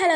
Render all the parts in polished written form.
Hello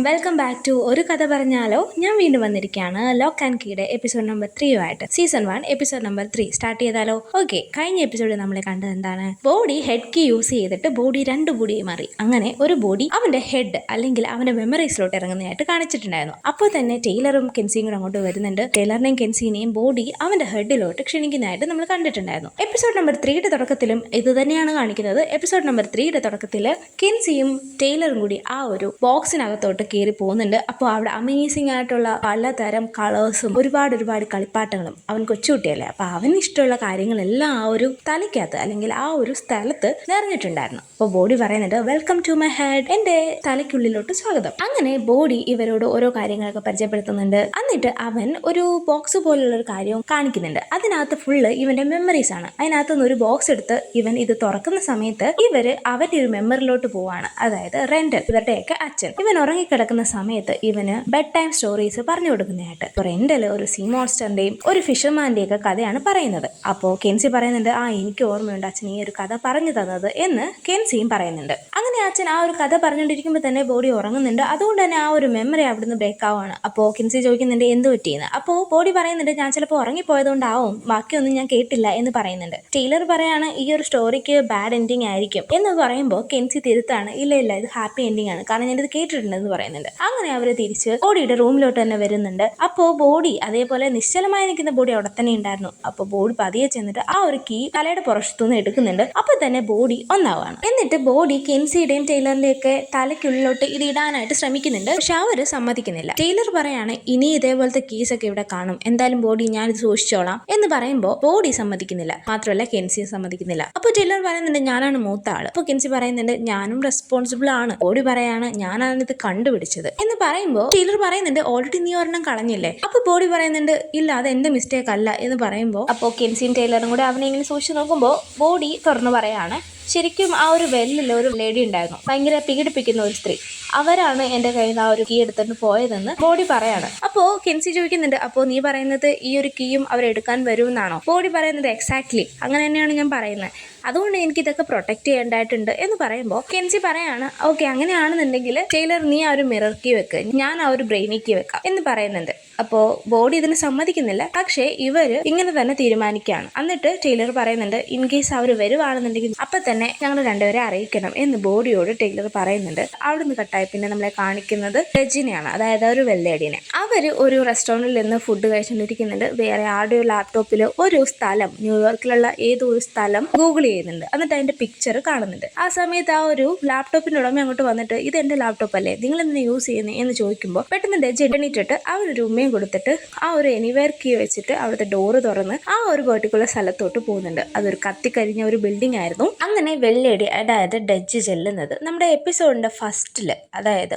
welcome back to ഒരു കഥ പറഞ്ഞാലോ. ഞാൻ വീണ്ടും വന്നിരിക്കുകയാണ് ലോക്ക് ആൻഡ് കീയുടെ എപ്പിസോഡ് നമ്പർ 3 ആയിട്ട്. സീസൺ 1 എപ്പിസോഡ് നമ്പർ 3 സ്റ്റാർട്ട് ചെയ്താലോ. ഓക്കെ, കഴിഞ്ഞ എപ്പിസോഡിൽ നമ്മൾ കണ്ടത് എന്താണ്? ബോഡി ഹെഡ് കീ യൂസ് ചെയ്തിട്ട് ബോഡി 2 ബോഡിയായി മാറി. അങ്ങനെ ഒരു ബോഡി അവന്റെ ഹെഡ് അല്ലെങ്കിൽ അവന്റെ മെമ്മറീസിലോട്ട് ഇറങ്ങുന്നതായിട്ട് കാണിച്ചിട്ടുണ്ടായിരുന്നു. അപ്പോൾ തന്നെ ടൈലറും കെൻസിയും കൂടെ അങ്ങോട്ട് വരുന്നുണ്ട്. ടൈലറിനെയും കെൻസിനെയും ബോഡി അവന്റെ ഹെഡിലോട്ട് ക്ഷണിക്കുന്നതായിട്ട് നമ്മൾ കണ്ടിട്ടുണ്ടായിരുന്നു. എപ്പിസോഡ് നമ്പർ 3യുടെ തുടക്കത്തിലും ഇത് തന്നെയാണ് കാണിക്കുന്നത്. എപ്പിസോഡ് നമ്പർ 3യുടെ തുടക്കത്തിൽ കെൻസിയും ടൈലറും കൂടി ആ ഒരു ബോക്സിനകത്തോട്ട് കയറി പോകുന്നുണ്ട്. അപ്പോൾ അവിടെ അമേസിംഗ് ആയിട്ടുള്ള പലതരം കളേഴ്സും ഒരുപാട് കളിപ്പാട്ടങ്ങളും, അവൻ കൊച്ചുകുട്ടിയല്ലേ, അപ്പോൾ അവന് ഇഷ്ടമുള്ള കാര്യങ്ങളെല്ലാം ആ ഒരു തലയ്ക്കകത്ത് അല്ലെങ്കിൽ ആ ഒരു സ്ഥലത്ത് നിറഞ്ഞിട്ടുണ്ടായിരുന്നു. അപ്പോൾ ബോഡി പറയുന്നുണ്ട്, വെൽക്കം ടു മൈ ഹെഡ്, എൻ്റെ തലയ്ക്കുള്ളിലോട്ട് സ്വാഗതം. അങ്ങനെ ബോഡി ഇവരോട് ഓരോ കാര്യങ്ങളൊക്കെ പരിചയപ്പെടുത്തുന്നുണ്ട്. എന്നിട്ട് അവൻ ഒരു ബോക്സ് പോലുള്ള ഒരു കാര്യവും കാണിക്കുന്നുണ്ട്. അതിനകത്ത് ഫുള്ള് ഇവന്റെ മെമ്മറീസ് ആണ്. അതിനകത്തുനിന്ന് ഒരു ബോക്സ് എടുത്ത് ഇവൻ ഇത് തുറക്കുന്ന സമയത്ത് ഇവര് അവന്റെ ഒരു മെമ്മറിലോട്ട് പോവാണ്. അതായത് റെൻഡൽ, ഇവരുടെയൊക്കെ അച്ഛൻ. ഇവൻ ഉറങ്ങിക്കിടക്കുന്ന സമയത്ത് ഇവന് ബെഡ് ടൈം സ്റ്റോറീസ് പറഞ്ഞു കൊടുക്കുന്നതായിട്ട്. റെൻഡൽ ഒരു സീ മോൺസ്റ്ററിന്റെയും ഒരു ഫിഷർമാന്റെയും ഒക്കെ കഥയാണ് പറയുന്നത്. അപ്പോൾ കെൻസി പറയുന്നുണ്ട്, എനിക്ക് ഓർമ്മയുണ്ട് അച്ഛൻ ഈ ഒരു കഥ പറഞ്ഞു തന്നത് എന്ന് കെൻസിയും പറയുന്നുണ്ട്. അങ്ങനെ അച്ഛൻ ആ ഒരു കഥ പറഞ്ഞുകൊണ്ടിരിക്കുമ്പോൾ തന്നെ ബോഡി ഉറങ്ങുന്നുണ്ട്. അതുകൊണ്ട് തന്നെ ആ ഒരു മെമ്മറി അവിടുന്ന് ബ്രേക്ക് ആവുകയാണ്. അപ്പോൾ കെൻസി ചോദിക്കുന്നുണ്ട് എന്ത് പറ്റിയെന്ന്. അപ്പോൾ ബോഡി പറയുന്നുണ്ട്, ഞാൻ ചിലപ്പോൾ ഉറങ്ങിപ്പോയതുകൊണ്ടാവും, ബാക്കിയൊന്നും ഞാൻ കേട്ടില്ല എന്ന് പറയുന്നുണ്ട്. ടൈലർ പറയാണ്, ഈ ഒരു സ്റ്റോറിക്ക് ബാഡ് എൻഡിങ് ആയിരിക്കും എന്ന് പറയുമ്പോൾ കെൻസി തിരുത്താണ്, ഇല്ല ഇത് ഹാപ്പി എൻഡിങ് ആണ്, കാരണം ഞാനിത് കേട്ടിട്ടുണ്ടെന്ന് പറയുന്നുണ്ട്. അങ്ങനെ അവര് തിരിച്ച് ബോഡിയുടെ റൂമിലോട്ട് തന്നെ വരുന്നുണ്ട്. അപ്പോൾ ബോഡി അതേപോലെ നിശ്ചലമായി നിൽക്കുന്ന ബോഡി അവിടെ തന്നെ ഉണ്ടായിരുന്നു. അപ്പോൾ ബോഡി പതിയെ ചെന്നിട്ട് ആ ഒരു കീ തലയുടെ പുറത്തുനിന്ന് എടുക്കുന്നുണ്ട്. അപ്പോൾ തന്നെ ബോഡി ഒന്നാവാണ്. എന്നിട്ട് ബോഡി കെൻസിയുടെയും ടൈലറിന്റെയൊക്കെ തലയ്ക്കുള്ളിലോട്ട് ഇത് ഇടാനായിട്ട് ശ്രമിക്കുന്നുണ്ട്. പക്ഷെ അവര് സമ്മതിക്കുന്നില്ല. ടൈലർ പറയാണ്, ഇനി ഇതേപോലത്തെ കീസ് ഒക്കെ ഇവിടെ കാണും, എന്തായാലും ബോഡി ഞാനിത് സൂക്ഷിച്ചോളാം എന്ന് പറയുമ്പോൾ ബോഡി സമ്മതിക്കുന്നില്ല. മാത്രമല്ല കെൻസിയും സമ്മതിക്കുന്നില്ല. അപ്പോൾ ടൈലർ പറയുന്നുണ്ട്, ഞാനാണ് മൂത്ത ആള്. അപ്പോൾ കെൻസി പറയുന്നുണ്ട്, ഞാനും റെസ്പോൺസിബിൾ ആണ്. ബോഡി പറയാണ്, ഞാനാണ് ഇത് കണ്ടുപിടിച്ചത് എന്ന് പറയുമ്പോൾ ടൈലർ പറയുന്നുണ്ട്, ഓൾറെഡി നീ ഒരെണ്ണം കളഞ്ഞില്ലേ. അപ്പൊ ബോഡി പറയുന്നുണ്ട്, ഇല്ല അത് എന്റെ മിസ്റ്റേക്ക് അല്ല എന്ന് പറയുമ്പോൾ അപ്പോൾ കെൻസിയും ടൈലറും കൂടെ അവനെ ഇങ്ങനെ സൂക്ഷിച്ച് നോക്കുമ്പോൾ ബോഡി തുറന്നു പറയാണ്, ശരിക്കും ആ ഒരു വെല്ലിൽ ഒരു ലേഡി ഉണ്ടായിരുന്നു, ഭയങ്കര പീഡിപ്പിക്കുന്ന ഒരു സ്ത്രീ, അവരാണ് എൻ്റെ കയ്യിൽ നിന്ന് ആ ഒരു കീ എടുത്തിട്ട് പോയതെന്ന് ബോഡി പറയാണ്. അപ്പോൾ കെൻസി ചോദിക്കുന്നുണ്ട്, അപ്പോൾ നീ പറയുന്നത് ഈ ഒരു കീയും അവരെടുക്കാൻ വരുമെന്നാണോ? ബോഡി പറയുന്നത്, എക്സാക്ട്ലി അങ്ങനെ തന്നെയാണ് ഞാൻ പറയുന്നത്, അതുകൊണ്ട് എനിക്ക് ഇതൊക്കെ പ്രൊട്ടക്ട് ചെയ്യേണ്ടതായിട്ടുണ്ട് എന്ന് പറയുമ്പോൾ കെൻസി പറയാണ്, ഓക്കെ അങ്ങനെയാണെന്നുണ്ടെങ്കിൽ ടൈലർ നീ ആ ഒരു മിറർ കീ വെക്ക്, ഞാൻ ആ ഒരു ബ്രെയിനി കീ വെക്കാം എന്ന് പറയുന്നുണ്ട്. അപ്പോൾ ബോഡി ഇതിന് സമ്മതിക്കുന്നില്ല. പക്ഷേ ഇവര് ഇങ്ങനെ തന്നെ തീരുമാനിക്കുകയാണ്. എന്നിട്ട് ടൈലർ പറയുന്നുണ്ട്, ഇൻ കേസ് അവർ വരുവാണെന്നുണ്ടെങ്കിൽ അപ്പൊ തന്നെ ഞങ്ങൾ രണ്ടുപേരെ അറിയിക്കണം എന്ന് ബോഡിയോട് ടൈലർ പറയുന്നുണ്ട്. അവിടുന്ന് കട്ടായി പിന്നെ നമ്മളെ കാണിക്കുന്നത് രജിനെയാണ്, അതായത് ഒരു വെള്ളേടിനെ. അവര് ഒരു റെസ്റ്റോറൻറ്റിൽ നിന്ന് ഫുഡ് കഴിച്ചുകൊണ്ടിരിക്കുന്നുണ്ട്. വേറെ ആരുടെയോ ലാപ്ടോപ്പിൽ ഒരു സ്ഥലം, ന്യൂയോർക്കിലുള്ള ഏതോ ഒരു സ്ഥലം ഗൂഗിൾ ചെയ്യുന്നുണ്ട്. എന്നിട്ട് അതിന്റെ പിക്ചർ കാണുന്നുണ്ട്. ആ സമയത്ത് ആ ഒരു ലാപ്ടോപ്പിന്റെ ഉടമ അങ്ങോട്ട് വന്നിട്ട്, ഇത് എന്റെ ലാപ്ടോപ്പ് അല്ലേ, നിങ്ങൾ എന്തിനാ യൂസ് ചെയ്യുന്നത് എന്ന് ചോദിക്കുമ്പോൾ പെട്ടെന്ന് രജി എണീറ്റിട്ട് ആ ഒരു ഉമ്മയും കൊടുത്തിട്ട് ആ ഒരു എനിവെയർ കീ വെച്ചിട്ട് അവിടുത്തെ ഡോറ് തുറന്ന് ആ ഒരു പെർട്ടിക്കുലർ സ്ഥലത്തോട്ട് പോകുന്നുണ്ട്. അതൊരു കത്തിക്കരിഞ്ഞ ഒരു ബിൽഡിംഗ് ആയിരുന്നു. അങ്ങനെ വെള്ളേടി, അതായത് ഡജ് ചെല്ലുന്നത് നമ്മുടെ എപ്പിസോഡിന്റെ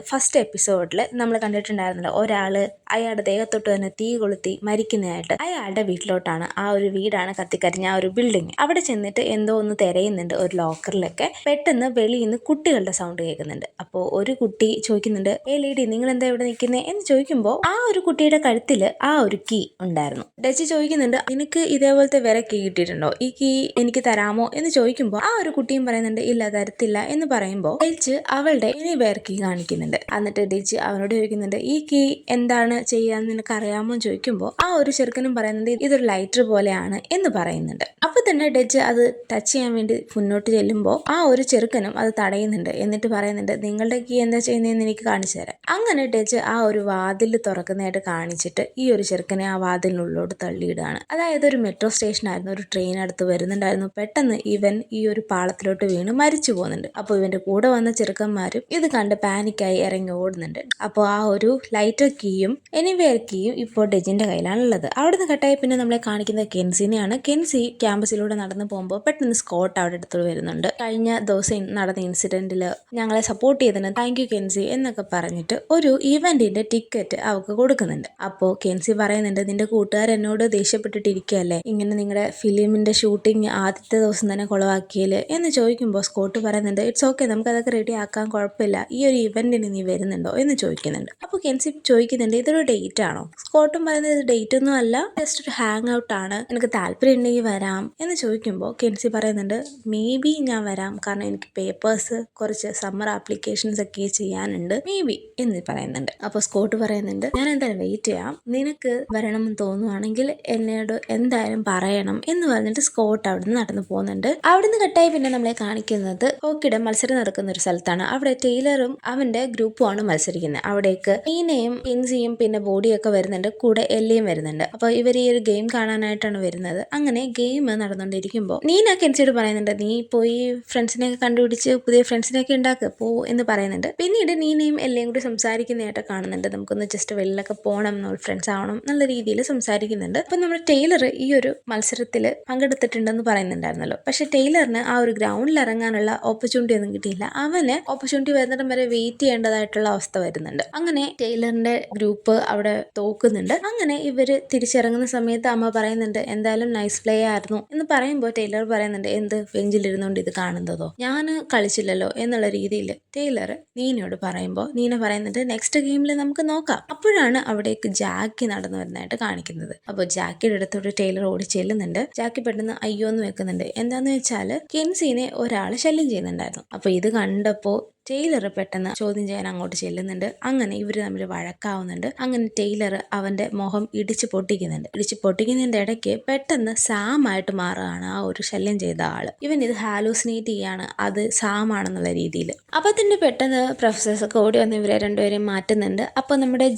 ഫസ്റ്റ് എപ്പിസോഡിൽ നമ്മൾ കണ്ടിട്ടുണ്ടായിരുന്നല്ലോ, ഒരാള് അയാളുടെ ദേഹത്തോട്ട് തന്നെ തീ കൊളുത്തി മരിക്കുന്നതായിട്ട്. അയാളുടെ വീട്ടിലോട്ടാണ്. ആ ഒരു വീടാണ് കത്തിക്കരിഞ്ഞ ആ ഒരു ബിൽഡിംഗ്. അവിടെ ചെന്നിട്ട് എന്തോ ഒന്ന് തിരയുന്നുണ്ട് ഒരു ലോക്കറിലൊക്കെ. പെട്ടെന്ന് വെളിയിൽ നിന്ന് കുട്ടികളുടെ സൗണ്ട് കേൾക്കുന്നുണ്ട്. അപ്പോൾ ഒരു കുട്ടി ചോദിക്കുന്നുണ്ട്, ലേഡി നിങ്ങൾ എന്താ ഇവിടെ നിൽക്കുന്നത് എന്ന് ചോദിക്കുമ്പോൾ ആ ഒരു കുട്ടിയുടെ കഴുത്തില് ആ ഒരു കീ ഉണ്ടായിരുന്നു. ഡച്ച് ചോദിക്കുന്നുണ്ട്, നിനക്ക് ഇതേപോലത്തെ വേറെ കീ കിട്ടിയിട്ടുണ്ടോ, ഈ കീ എനിക്ക് തരാമോ എന്ന് ചോദിക്കുമ്പോൾ ആ ഒരു കുട്ടിയും പറയുന്നുണ്ട്, ഇല്ല തരത്തില്ല എന്ന് പറയുമ്പോൾ ഡച്ച് അവളുടെ എനിവേർ കീ കാണിക്കുന്നുണ്ട്. എന്നിട്ട് ഡച്ച് അവനോട് ചോദിക്കുന്നുണ്ട്, ഈ കീ എന്താണ് ചെയ്യാന്ന് നിനക്ക് അറിയാമോ എന്ന് ചോദിക്കുമ്പോൾ ആ ഒരു ചെറുക്കനും പറയുന്നുണ്ട്, ഇതൊരു ലൈറ്റർ പോലെയാണ് എന്ന് പറയുന്നുണ്ട്. അപ്പൊ തന്നെ ഡച്ച് അത് ടച്ച് ചെയ്യാൻ വേണ്ടി മുന്നോട്ട് ചെല്ലുമ്പോൾ ആ ഒരു ചെറുക്കനും അത് തടയുന്നുണ്ട്. എന്നിട്ട് പറയുന്നുണ്ട്, നിങ്ങളുടെ കീ എന്താ ചെയ്യുന്നതെന്ന് എനിക്ക് കാണിച്ചു തരാം. അങ്ങനെ ഡച്ച് ആ ഒരു വാതിൽ തുറക്കുന്നതായിട്ട് കാണിച്ചിട്ട് ഈ ഒരു ചെറുക്കനെ ആ വാതിലിനുള്ളിലോട്ട് തള്ളിയിടുകയാണ്. അതായത് ഒരു മെട്രോ സ്റ്റേഷൻ ആയിരുന്നു, ഒരു ട്രെയിൻ അടുത്ത് വരുന്നുണ്ടായിരുന്നു. പെട്ടെന്ന് ഇവൻ ഈ ഒരു പാളത്തിലോട്ട് വീണ് മരിച്ചു പോകുന്നുണ്ട്. അപ്പോൾ ഇവന്റെ കൂടെ വന്ന ചെറുക്കന്മാരും ഇത് കണ്ട് പാനിക്കായി ഇറങ്ങി ഓടുന്നുണ്ട്. അപ്പോൾ ആ ഒരു ലൈറ്റർ കീയും എനിവേർ കീയും ഇപ്പോൾ ഡജിന്റെ കയ്യിലാണുള്ളത്. അവിടുന്ന് കട്ടായി പിന്നെ നമ്മളെ കാണിക്കുന്നത് കെൻസിനെയാണ്. കെൻസി ക്യാമ്പസിലൂടെ നടന്നു പോകുമ്പോൾ പെട്ടെന്ന് സ്കോട്ട് അവിടെ അടുത്ത് വരുന്നുണ്ട്. കഴിഞ്ഞ ദിവസം നടന്ന ഇൻസിഡന്റിൽ ഞങ്ങളെ സപ്പോർട്ട് ചെയ്തതിന് താങ്ക് യു കെൻസി എന്നൊക്കെ പറഞ്ഞിട്ട് ഒരു ഇവന്റിന്റെ ടിക്കറ്റ് അവൾക്ക് കൊടുക്കുന്നുണ്ട്. അപ്പോൾ കെൻസി പറയുന്നുണ്ട്, നിന്റെ കൂട്ടുകാർ എന്നോട് ദേഷ്യപ്പെട്ടിട്ടിരിക്കുകയല്ലേ, ഇങ്ങനെ നിങ്ങളുടെ ഫിലിമിന്റെ ഷൂട്ടിംഗ് ആദ്യത്തെ ദിവസം തന്നെ കുളവാക്കിയല് എന്ന് ചോദിക്കുമ്പോൾ സ്കോട്ട് പറയുന്നുണ്ട് ഇറ്റ്സ് ഓക്കെ, നമുക്കതൊക്കെ റെഡി ആക്കാൻ, കുഴപ്പമില്ല, ഈ ഒരു ഇവന്റിന് നീ വരുന്നുണ്ടോ എന്ന് ചോദിക്കുന്നുണ്ട്. അപ്പോൾ കെൻസി ചോദിക്കുന്നുണ്ട് ഇതൊരു ഡേറ്റ് ആണോ? സ്കോട്ടും പറയുന്നത് ഇത് ഡേറ്റ് ഒന്നും അല്ല, ജസ്റ്റ് ഒരു ഹാങ് ഔട്ട് ആണ്, എനിക്ക് താല്പര്യം ഉണ്ടെങ്കിൽ വരാം എന്ന് ചോദിക്കുമ്പോൾ കെൻസി പറയുന്നുണ്ട് മേ ബി ഞാൻ വരാം, കാരണം എനിക്ക് പേപ്പേഴ്സ് കുറച്ച് സമ്മർ ആപ്ലിക്കേഷൻസ് ഒക്കെ ചെയ്യാനുണ്ട്, മേ ബി എന്ന് പറയുന്നുണ്ട്. അപ്പോൾ സ്കോട്ട് പറയുന്നുണ്ട് ഞാൻ എന്തായാലും വെയിറ്റ് ചെയ്യാം, നിനക്ക് വരണം എന്ന് തോന്നുവാണെങ്കിൽ എന്നോട് എന്തായാലും പറയണം എന്ന് പറഞ്ഞിട്ട് സ്കോട്ട് അവിടുന്ന് നടന്നു പോകുന്നുണ്ട്. അവിടുന്ന് കട്ടായി പിന്നെ നമ്മളെ കാണിക്കുന്നത് ഹോക്കിയുടെ മത്സരം നടക്കുന്ന ഒരു സ്ഥലത്താണ്. അവിടെ ടൈലറും അവന്റെ ഗ്രൂപ്പുമാണ് മത്സരിക്കുന്നത്. അവിടേക്ക് നീനയും കെൻസിയും പിന്നെ ബോഡിയും ഒക്കെ വരുന്നുണ്ട്, കൂടെ എല്ലിയും വരുന്നുണ്ട്. അപ്പോൾ ഇവർ ഈ ഒരു ഗെയിം കാണാനായിട്ടാണ് വരുന്നത്. അങ്ങനെ ഗെയിം നടന്നുകൊണ്ടിരിക്കുമ്പോൾ നീന കെൻസിയോട് പറയുന്നുണ്ട് നീ പോയി ഫ്രണ്ട്സിനെയൊക്കെ കണ്ടുപിടിച്ച് പുതിയ ഫ്രണ്ട്സിനെയൊക്കെ ഉണ്ടാക്കുക പോ എന്ന് പറയുന്നുണ്ട്. പിന്നീട് നീനയും എല്ലയും കൂടി സംസാരിക്കുന്നതായിട്ട് കാണുന്നുണ്ട്. നമുക്കൊന്ന് ജസ്റ്റ് വെളിയിലൊക്കെ പോകണം, നമ്മൾ ഫ്രണ്ട്സ് ആവണം എന്നുള്ള രീതിയിൽ സംസാരിക്കുന്നുണ്ട്. അപ്പൊ നമ്മുടെ ടൈലർ ഈ ഒരു മത്സരത്തിൽ പങ്കെടുത്തിട്ടുണ്ടെന്ന് പറയുന്നുണ്ടായിരുന്നല്ലോ. പക്ഷെ ടൈലറിന് ആ ഒരു ഗ്രൗണ്ടിൽ ഇറങ്ങാനുള്ള ഓപ്പർച്യൂണിറ്റി ഒന്നും കിട്ടിയില്ല. അവന് ഓപ്പർച്യൂണിറ്റി വരുന്നിടം വരെ വെയിറ്റ് ചെയ്യേണ്ടതായിട്ടുള്ള അവസ്ഥ വരുന്നുണ്ട്. അങ്ങനെ ടൈലറിന്റെ ഗ്രൂപ്പ് അവിടെ തോക്കുന്നുണ്ട്. അങ്ങനെ ഇവര് തിരിച്ചിറങ്ങുന്ന സമയത്ത് അമ്മ പറയുന്നുണ്ട് എന്തായാലും നൈസ് പ്ലേ ആയിരുന്നു എന്ന് പറയുമ്പോൾ ടൈലർ പറയുന്നുണ്ട് എന്ത് ബെഞ്ചിലിരുന്നുകൊണ്ട് ഇത് കാണുന്നതോ, ഞാൻ കളിച്ചില്ലല്ലോ എന്നുള്ള രീതിയിൽ ടൈലർ നീനയോട് പറയുമ്പോൾ നീന പറയുന്നുണ്ട് നെക്സ്റ്റ് ഗെയിമിൽ നമുക്ക് നോക്കാം. അപ്പോഴാണ് അവിടേക്ക് ജാക്കി നടന്നു വരുന്നതായിട്ട് കാണിക്കുന്നത്. അപ്പോൾ ജാക്കിയുടെ അടുത്തോട്ട് ടൈലർ ഓടി ചെല്ലുന്നുണ്ട്. ജാക്കി പെട്ടെന്ന് അയ്യോ എന്ന് വെക്കുന്നുണ്ട്. എന്താന്ന് വെച്ചാൽ കെൻസിനെ ഒരാൾ ശല്യം ചെയ്യുന്നുണ്ടായിരുന്നു. അപ്പോൾ ഇത് കണ്ടപ്പോൾ ടൈലർ പെട്ടെന്ന് ചോദ്യം ചെയ്യാൻ അങ്ങോട്ട് ചെല്ലുന്നുണ്ട്. അങ്ങനെ ഇവർ തമ്മിൽ വഴക്കാവുന്നുണ്ട്. അങ്ങനെ ടൈലർ അവന്റെ മുഖം ഇടിച്ചു പൊട്ടിക്കുന്നുണ്ട്. ഇടിച്ചു പൊട്ടിക്കുന്നതിന്റെ ഇടയ്ക്ക് പെട്ടെന്ന് സാം ആയിട്ട് മാറുകയാണ് ആ ഒരു ശല്യം ചെയ്ത ആള്. ഇവൻ ഇത് ഹാലൂസിനേറ്റ് ചെയ്യാണ്, അത് സാം ആണെന്നുള്ള രീതിയിൽ. അപ്പൊ തന്നെ പെട്ടെന്ന് പ്രൊഫസേഴ്സ് ഒക്കെ ഓടി വന്ന് ഇവരെ രണ്ടുപേരെയും മാറ്റുന്നുണ്ട്. അപ്പൊ നമ്മുടെ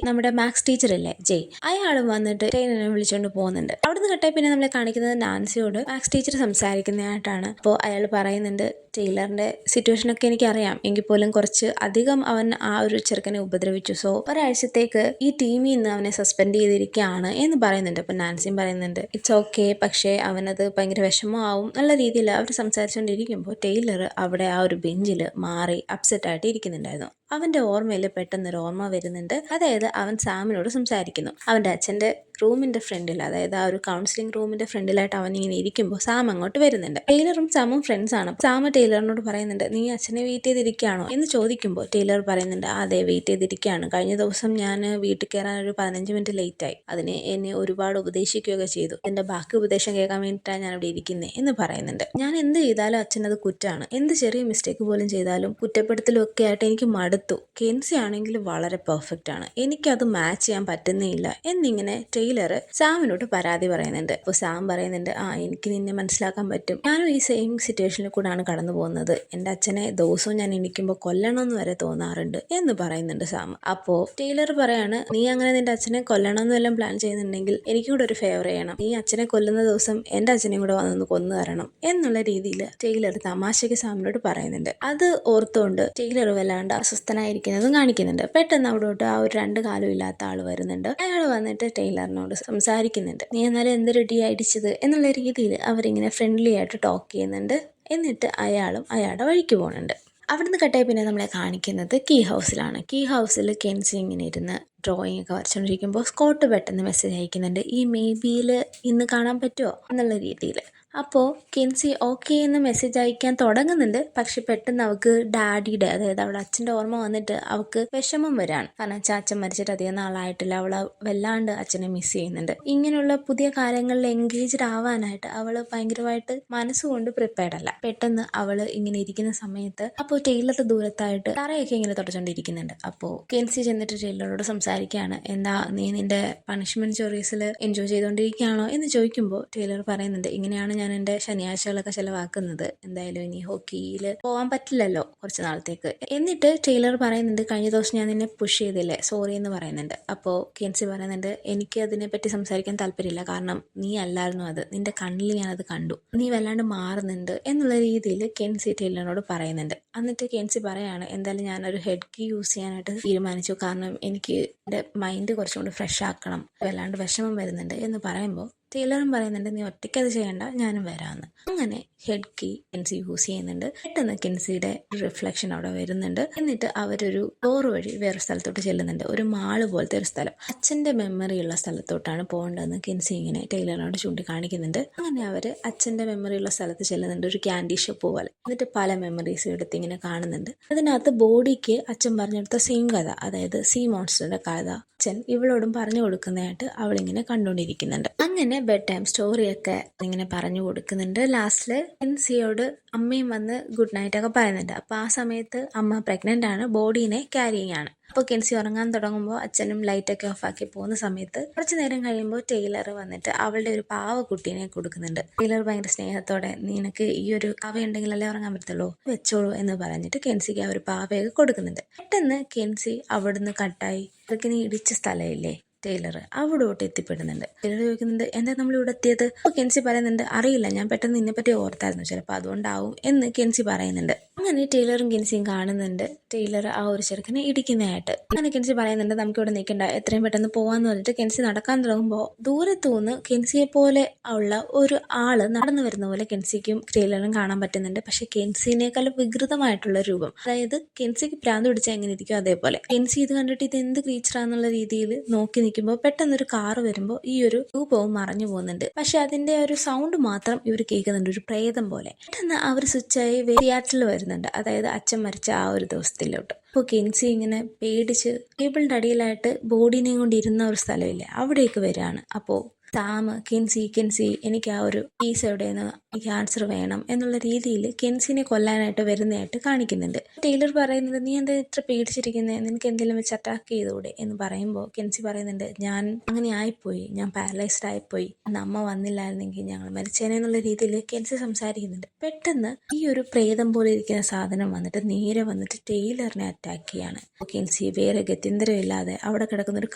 നമ്മുടെ മാത്സ് ടീച്ചർ ഇല്ലേ ജയ്, അയാളും വന്നിട്ട് ട്രെയിനിനെ വിളിച്ചുകൊണ്ട് പോകുന്നുണ്ട്. അവിടുന്ന് കട്ടായി പിന്നെ നമ്മളെ കാണിക്കുന്നത് നാൻസിയോട് മാത്സ് ടീച്ചർ സംസാരിക്കുന്നതായിട്ടാണ്. അപ്പോൾ അയാൾ പറയുന്നുണ്ട് ടൈലറിന്റെ സിറ്റുവേഷൻ ഒക്കെ എനിക്കറിയാം, എങ്കിൽ പോലും കുറച്ച് അധികം അവൻ ആ ഒരു ചെറുക്കനെ ഉപദ്രവിച്ചു, സോ ഒരാഴ്ചത്തേക്ക് ഈ ടീമിൽ നിന്ന് അവനെ സസ്പെൻഡ് ചെയ്തിരിക്കുകയാണ് എന്ന് പറയുന്നുണ്ട്. അപ്പൊ നാൻസിയും പറയുന്നുണ്ട് ഇറ്റ്സ് ഓക്കെ, പക്ഷേ അവനത് ഭയങ്കര വിഷമമാവും എന്നുള്ള രീതിയിൽ അവർ സംസാരിച്ചുകൊണ്ടിരിക്കുമ്പോൾ ടൈലർ അവിടെ ആ ഒരു ബെഞ്ചിൽ മാറി അപ്സെറ്റ് ആയിട്ട് ഇരിക്കുന്നുണ്ടായിരുന്നു. അവന്റെ ഓർമ്മയിൽ പെട്ടെന്നൊരു ഓർമ്മ വരുന്നുണ്ട്. അതായത് അവൻ സാമിനോട് സംസാരിക്കുന്നു. അവന്റെ അച്ഛന്റെ റൂമിന്റെ ഫ്രണ്ടിൽ, അതായത് ആ ഒരു കൗൺസിലിംഗ് റൂമിന്റെ ഫ്രണ്ടിലായിട്ട് അവൻ ഇങ്ങനെ ഇരിക്കുമ്പോൾ സാം അങ്ങോട്ട് വരുന്നുണ്ട്. ടൈലറും സാമും ഫ്രണ്ട്സ് ആണ്. സാം ടൈലറിനോട് പറയുന്നുണ്ട് നീ അച്ഛനെ വെയിറ്റ് ചെയ്തിരിക്കുകയാണോ എന്ന് ചോദിക്കുമ്പോൾ ടൈലർ പറയുന്നുണ്ട് അതെ വെയിറ്റ് ചെയ്തിരിക്കുകയാണ്, കഴിഞ്ഞ ദിവസം ഞാൻ വീട്ടിൽ കയറാൻ ഒരു 15 മിനിറ്റ് ലേറ്റ് ആയി, അതിന് എന്നെ ഒരുപാട് ഉപദേശിക്കുകയൊക്കെ ചെയ്തു, എന്റെ ബാക്കി ഉപദേശം കേൾക്കാൻ വേണ്ടിയിട്ടാണ് ഞാൻ അവിടെ ഇരിക്കുന്നത് എന്ന് പറയുന്നുണ്ട്. ഞാൻ എന്ത് ചെയ്താലും അച്ഛനത് കുറ്റമാണ്, എന്ത് ചെറിയ മിസ്റ്റേക്ക് പോലും ചെയ്താലും കുറ്റപ്പെടുത്തലും ഒക്കെ ആയിട്ട് എനിക്ക് മടുത്തു. കെൻസി ആണെങ്കിൽ വളരെ പെർഫെക്റ്റ് ആണ്, എനിക്കത് മാച്ച് ചെയ്യാൻ പറ്റുന്നേ ഇല്ല എന്നിങ്ങനെ ടൈലർ സാമിനോട് പരാതി പറയുന്നുണ്ട്. അപ്പോൾ സാം പറയുന്നുണ്ട് എനിക്ക് നിന്നെ മനസ്സിലാക്കാൻ പറ്റും, ഞാനും ഈ സെയിം സിറ്റുവേഷനിൽ കൂടാണ് കടന്നു പോകുന്നത്, എൻ്റെ അച്ഛനെ ദിവസവും ഞാൻ എണീക്കുമ്പോൾ കൊല്ലണമെന്ന് വരെ തോന്നാറുണ്ട് എന്ന് പറയുന്നുണ്ട് സാം. അപ്പോൾ ടൈലർ പറയാണ് നീ അങ്ങനെ നിന്റെ അച്ഛനെ കൊല്ലണമെന്ന് വല്ലതും പ്ലാൻ ചെയ്യുന്നുണ്ടെങ്കിൽ എനിക്കും കൂടെ ഒരു ഫേവർ ചെയ്യണം, നീ അച്ഛനെ കൊല്ലുന്ന ദിവസം എൻ്റെ അച്ഛനെയും കൂടെ വന്നൊന്ന് കൊന്നു തരണം എന്നുള്ള രീതിയിൽ ടൈലർ തമാശയ്ക്ക് സാമിനോട് പറയുന്നുണ്ട്. അത് ഓർത്തുകൊണ്ട് ടൈലർ വല്ലാണ്ട് അസ്വസ്ഥനായിരിക്കുന്നതും കാണിക്കുന്നുണ്ട്. പെട്ടെന്ന് അവിടോട്ട് ആ ഒരു 2 കാലും ഇല്ലാത്ത ആൾ വരുന്നുണ്ട്. അയാൾ വന്നിട്ട് ടൈലറിനോട് സംസാരിക്കുന്നുണ്ട്. നീ എന്നാലും എന്ത് റെഡി അടിച്ചത് എന്നുള്ള രീതിയിൽ അവരിങ്ങനെ ഫ്രണ്ട്ലി ആയിട്ട് ടോക്ക് ചെയ്യുന്നുണ്ട്. എന്നിട്ട് അയാളും അയാളുടെ വഴിക്ക് പോകുന്നുണ്ട്. അവിടുന്ന് കട്ടായി പിന്നെ നമ്മളെ കാണിക്കുന്നത് കീ ഹൗസിലാണ്. കീ ഹൗസിൽ കെൻസി ഇങ്ങനെ ഇരുന്ന് ഡ്രോയിങ് ഒക്കെ വരച്ചുകൊണ്ടിരിക്കുമ്പോൾ സ്കോട്ട് പെട്ടെന്ന് മെസ്സേജ് അയക്കുന്നുണ്ട് ഈ മേ ബിയിൽ ഇന്ന് കാണാൻ പറ്റുമോ എന്നുള്ള രീതിയിൽ. അപ്പോൾ കെൻസി ഓക്കെ എന്ന് മെസ്സേജ് അയക്കാൻ തുടങ്ങുന്നുണ്ട്. പക്ഷെ പെട്ടെന്ന് അവൾക്ക് ഡാഡിയുടെ, അതായത് അവളുടെ അച്ഛൻ്റെ ഓർമ്മ വന്നിട്ട് അവൾക്ക് വിഷമം വരാണ്. കാരണം അച്ഛൻ മരിച്ചിട്ട് അധികം നാളായിട്ടില്ല, അവൾ വല്ലാണ്ട് അച്ഛനെ മിസ് ചെയ്യുന്നുണ്ട്. ഇങ്ങനെയുള്ള പുതിയ കാര്യങ്ങളിൽ എൻഗേജ്ഡ് ആവാനായിട്ട് അവൾ ഭയങ്കരമായിട്ട് മനസ്സുകൊണ്ട് പ്രിപ്പയർഡ് അല്ല. പെട്ടെന്ന് അവൾ ഇങ്ങനെ ഇരിക്കുന്ന സമയത്ത് അപ്പോൾ ടൈലർ ദൂരത്തായിട്ട് തറയൊക്കെ ഇങ്ങനെ തുടച്ചുകൊണ്ടിരിക്കുന്നുണ്ട്. അപ്പോൾ കെൻസി ചെന്നിട്ട് ടൈലറോട് സംസാരിക്കുകയാണ്, എന്താ നീ നിന്റെ പണിഷ്മെന്റ് സ്റ്റോറീസിൽ എൻജോയ് ചെയ്തുകൊണ്ടിരിക്കുകയാണോ എന്ന് ചോദിക്കുമ്പോൾ ടൈലർ പറയുന്നുണ്ട് ഇങ്ങനെയാണ് ഞാൻ എൻ്റെ ശനിയാഴ്ചകളൊക്കെ ചിലവാക്കുന്നത്, എന്തായാലും ഇനി ഹോക്കിയിൽ പോകാൻ പറ്റില്ലല്ലോ കുറച്ച് നാളത്തേക്ക്. എന്നിട്ട് ടൈലർ പറയുന്നുണ്ട് കഴിഞ്ഞ ദിവസം ഞാൻ നിന്നെ പുഷ് ചെയ്തില്ലേ, സോറി എന്ന് പറയുന്നുണ്ട്. അപ്പോൾ കെൻസി പറയുന്നുണ്ട് എനിക്ക് അതിനെപ്പറ്റി സംസാരിക്കാൻ താല്പര്യമില്ല, കാരണം നീ അല്ലായിരുന്നു അത്, നിന്റെ കണ്ണിൽ ഞാനത് കണ്ടു, നീ വല്ലാണ്ട് മാറുന്നുണ്ട് എന്നുള്ള രീതിയിൽ കെൻസി ടൈലറിനോട് പറയുന്നുണ്ട്. എന്നിട്ട് കെൻസി പറയാണ് എന്തായാലും ഞാനൊരു ഹെഡ് കീ യൂസ് ചെയ്യാനായിട്ട് തീരുമാനിച്ചു, കാരണം എനിക്ക് എൻ്റെ മൈൻഡ് കുറച്ചും കൂടി ഫ്രഷ് ആക്കണം, വല്ലാണ്ട് വിഷമം വരുന്നുണ്ട് എന്ന് പറയുമ്പോൾ ടൈലറും പറയുന്നുണ്ട് നീ ഒറ്റയ്ക്കത് ചെയ്യണ്ട, ഞാനും വരാമെന്ന്. അങ്ങനെ ഹെഡ് കീ കെൻസി യൂസ് ചെയ്യുന്നുണ്ട്. പെട്ടെന്ന് കെൻസിയുടെ റിഫ്ലക്ഷൻ അവിടെ വരുന്നുണ്ട്. എന്നിട്ട് അവരൊരു ഡോർ വഴി വേറെ സ്ഥലത്തോട്ട് ചെല്ലുന്നുണ്ട്. ഒരു മാള് പോലത്തെ ഒരു സ്ഥലം, അച്ഛൻ്റെ മെമ്മറിയുള്ള സ്ഥലത്തോട്ടാണ് പോകേണ്ടതെന്ന് കെൻസി ഇങ്ങനെ ടൈലറിനോട് ചൂണ്ടിക്കാണിക്കുന്നുണ്ട്. അങ്ങനെ അവർ അച്ഛൻ്റെ മെമ്മറിയുള്ള സ്ഥലത്ത് ചെല്ലുന്നുണ്ട്, ഒരു ക്യാൻഡി ഷോപ്പ് പോലെ. എന്നിട്ട് പല മെമ്മറീസും എടുത്ത് ഇങ്ങനെ കാണുന്നുണ്ട്. അതിനകത്ത് ബോഡിക്ക് അച്ഛൻ പറഞ്ഞെടുത്ത സെയിം കഥ, അതായത് സീ മോൺസ്റ്ററിന്റെ കഥ അച്ഛൻ ഇവളോടും പറഞ്ഞു കൊടുക്കുന്നതായിട്ട് അവളിങ്ങനെ കണ്ടുകൊണ്ടിരിക്കുന്നുണ്ട്. അങ്ങനെ ബെഡ് ടൈം സ്റ്റോറിയൊക്കെ ഇങ്ങനെ പറഞ്ഞു കൊടുക്കുന്നുണ്ട്. ലാസ്റ്റിൽ കെൻസിയോട് അമ്മയും വന്ന് ഗുഡ് നൈറ്റ് ഒക്കെ പറയുന്നുണ്ട്. അപ്പോൾ ആ സമയത്ത് അമ്മ പ്രഗ്നന്റ് ആണ്, ബോഡീനെ ക്യാരിയിങ് ആണ്. അപ്പോൾ കെൻസി ഉറങ്ങാൻ തുടങ്ങുമ്പോൾ അച്ഛനും ലൈറ്റൊക്കെ ഓഫാക്കി പോകുന്ന സമയത്ത് കുറച്ച് നേരം കഴിയുമ്പോൾ ടൈലർ വന്നിട്ട് അവളുടെ ഒരു പാവ കുട്ടീനെ കൊടുക്കുന്നുണ്ട്. ടൈലർ ഭയങ്കര സ്നേഹത്തോടെ നിനക്ക് ഈ ഒരു പാവയുണ്ടെങ്കിൽ അല്ലേ ഉറങ്ങാൻ പറ്റത്തുള്ളൂ, വെച്ചോളൂ എന്ന് പറഞ്ഞിട്ട് കെൻസിക്ക് ആ ഒരു പാവയൊക്കെ കൊടുക്കുന്നുണ്ട്. പെട്ടെന്ന് കെൻസി അവിടുന്ന് കട്ടായി ഇതൊക്കെ നീ ഇടിച്ച സ്ഥലമില്ലേ ടൈലർ അവിടോട്ട് എത്തിപ്പെടുന്നുണ്ട്. ടൈലർ ചോദിക്കുന്നുണ്ട് എന്താ നമ്മൾ ഇവിടെ എത്തിയത്? അപ്പോൾ കെൻസി പറയുന്നുണ്ട് അറിയില്ല, ഞാൻ പെട്ടെന്ന് നിന്നെപ്പറ്റി ഓർത്തായിരുന്നു, ചിലപ്പോൾ അതുകൊണ്ടാവും എന്ന് കെൻസി പറയുന്നുണ്ട്. അങ്ങനെ ടൈലറും കെൻസിയും കാണുന്നുണ്ട് ടൈലർ ആ ഒരു ചെറുക്കനെ ഇടിക്കുന്നതായിട്ട്. അങ്ങനെ കെൻസി പറയുന്നുണ്ട് നമുക്ക് ഇവിടെ നിൽക്കണ്ട, എത്രയും പെട്ടെന്ന് പോവാന്ന് പറഞ്ഞിട്ട് കെൻസി നടക്കാൻ തുടങ്ങുമ്പോൾ ദൂരത്തുനിന്ന് കെൻസിയെ പോലെ ഉള്ള ഒരു ആള് നടന്നു വരുന്ന പോലെ കെൻസിക്കും ടൈലറും കാണാൻ പറ്റുന്നുണ്ട്. പക്ഷെ കെൻസിനേക്കാളും വികൃതമായിട്ടുള്ള രൂപം, അതായത് കെൻസിക്ക് ഭ്രാന്ത് പിടിച്ചാൽ എങ്ങനെ ഇരിക്കും അതേപോലെ. കെൻസി ഇത് കണ്ടിട്ട് ഇത് എന്ത് ക്രീച്ചറാന്നുള്ള രീതിയിൽ നോക്കി നിൽക്കുമ്പോൾ പെട്ടെന്നൊരു കാറ് വരുമ്പോൾ ഈ ഒരു രൂപവും മറഞ്ഞു പോകുന്നുണ്ട്. പക്ഷെ അതിന്റെ ഒരു സൗണ്ട് മാത്രം ഇവർ കേൾക്കുന്നുണ്ട്, ഒരു പ്രേതം പോലെ. പെട്ടെന്ന് അവർ സ്വിച്ചായി തിയേറ്ററിൽ വരുന്നുണ്ട്, അതായത് അച്ഛൻ മരിച്ച ആ ഒരു ദിവസത്തിലോട്ട്. അപ്പോൾ കെൻസി ഇങ്ങനെ പേടിച്ച് ടേബിളിന്റെ അടിയിലായിട്ട് ബോഡീനെയും കൊണ്ട് ഇരുന്ന ഒരു സ്ഥലമില്ലേ അവിടേക്ക് വരികയാണ്. അപ്പോൾ സാമ് കെൻസി എനിക്ക് ആ ഒരു പീസ് എവിടെയെന്ന് എനിക്ക് ആൻസർ വേണം എന്നുള്ള രീതിയിൽ കെൻസിനെ കൊല്ലാനായിട്ട് വരുന്നതായിട്ട് കാണിക്കുന്നുണ്ട്. ടൈലർ പറയുന്നത് നീ എന്താ ഇത്ര പേടിച്ചിരിക്കുന്നത്, നിനക്ക് എന്തെങ്കിലും വെച്ച് അറ്റാക്ക് ചെയ്തൂടെ എന്ന് പറയുമ്പോൾ കെൻസി പറയുന്നുണ്ട് ഞാൻ അങ്ങനെ ആയിപ്പോയി, ഞാൻ പാരലൈസ്ഡ് ആയിപ്പോയി, അന്ന് അമ്മ വന്നില്ലായിരുന്നെങ്കിൽ ഞങ്ങൾ മരിച്ചേനെ എന്നുള്ള രീതിയിൽ കെൻസി സംസാരിക്കുന്നുണ്ട്. പെട്ടെന്ന് ഈ ഒരു പ്രേതം പോലെ ഇരിക്കുന്ന സാധനം വന്നിട്ട് നേരെ വന്നിട്ട് ടൈലറിനെ അറ്റാക്ക് ചെയ്യാണ്. കെൻസി വേറെ ഗത്യന്തരമില്ലാതെ അവിടെ കിടക്കുന്ന ഒരു